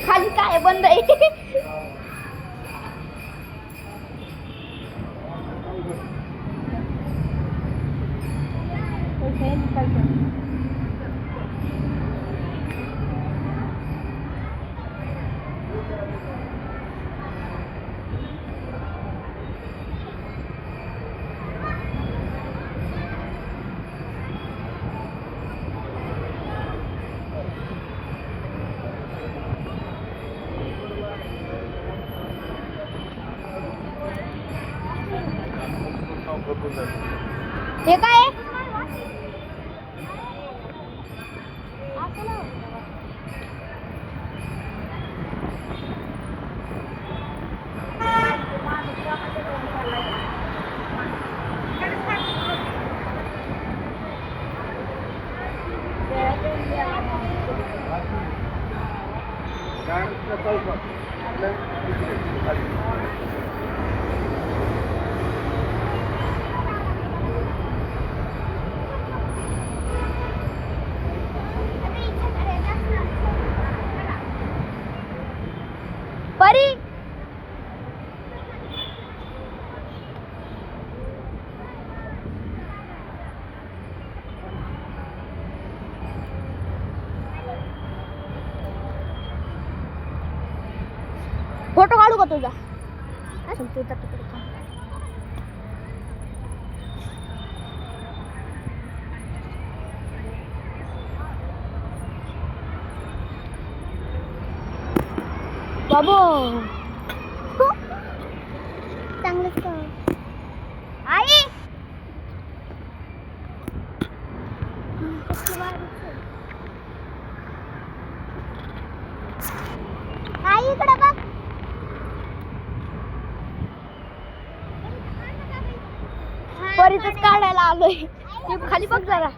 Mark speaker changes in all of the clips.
Speaker 1: खाली काय बंद आहे. हे काय आहे? परी फोटो काढू का तुझा? बाबू चांगलंच आई आई इकडे बघ. परीतच काढायला आलोय. ते खाली बघ जरा.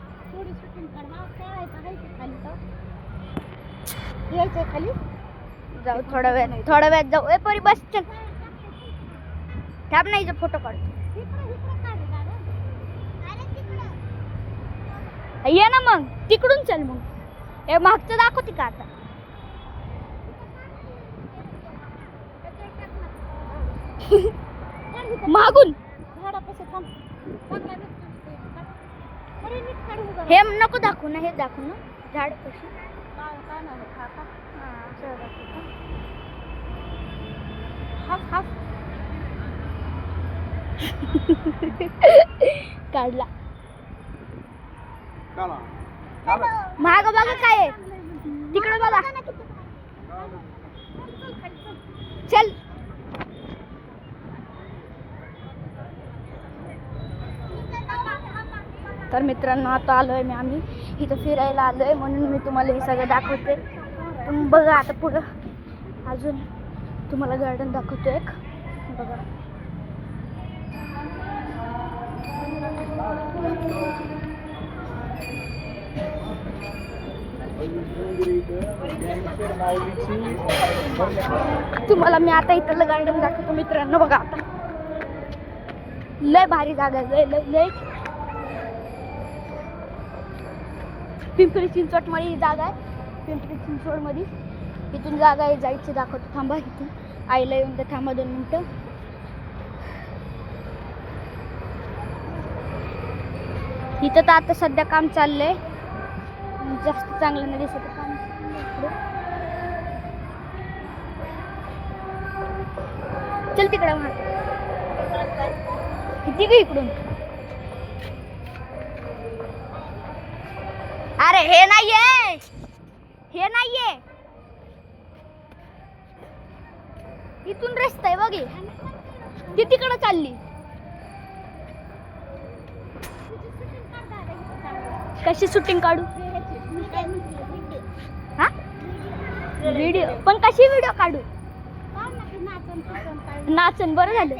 Speaker 1: यायचंय खाली जाऊ थोडा वेळ जाऊ. ए परी बस चल. थांब नाही फोटो काढ. ये ना मग तिकडून चल. मग हे मागचं दाखवते का आता? मागून हे नको दाखवू ना. हे दाखवू ना झाड कशी काढला. महाग बघा काय आहे तिकडे बघा. चल तर मित्रांनो आता आलोय आम्ही इथं फिरायला आलोय म्हणून मी तुम्हाला हे सगळं दाखवते. तुम्ही बघा आता पुढं अजून तुम्हाला गार्डन दाखवतो एक. बघा तुम्हाला मी आता इथलं गार्डन दाखवतो मित्रांनो. बघा आता लय भारी जागा आहे. लय लय पिंपरी चिंचवड मध्ये ही जागा आहे. पिंपरी चिंचवड मध्ये इथून जागा आहे जायची. दाखवतो थांबा. इथून आईला येऊन तर थांबा 2 मिनिटं. इथं तर आता सध्या काम चाललंय. जास्त चांगलं नाही दिसत काम. चल तिकडे किती ग इकडून. अरे हे नाहीये. हे नाहीये. इथून रस्ता आहे बघ. ती तिकडे चालली. कशी शूटिंग काढू? हा व्हिडिओ, पण कशी व्हिडिओ काढू? नाचन बरं झालं.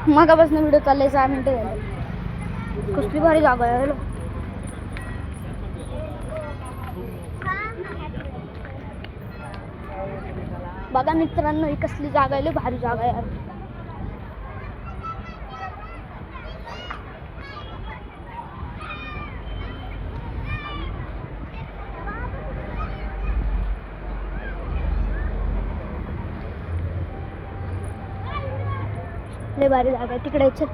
Speaker 1: मगापासून व्हिडिओ चाललाय 6 मिनिटं झाली. कसली भारी जागा आहे रे. बघा मित्रांनो, ही कसली जागा आहे, भारी जागा आहे यार. लय भारी जागा आहे तिकडे. चल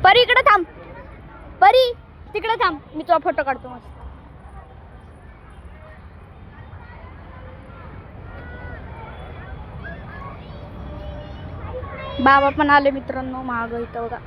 Speaker 1: परी इकडे थांब. परी तिकडे थांब, मी तुझा फोटो काढतो मस्त. बाबा पण आले मित्रांनो माग इथं बघा.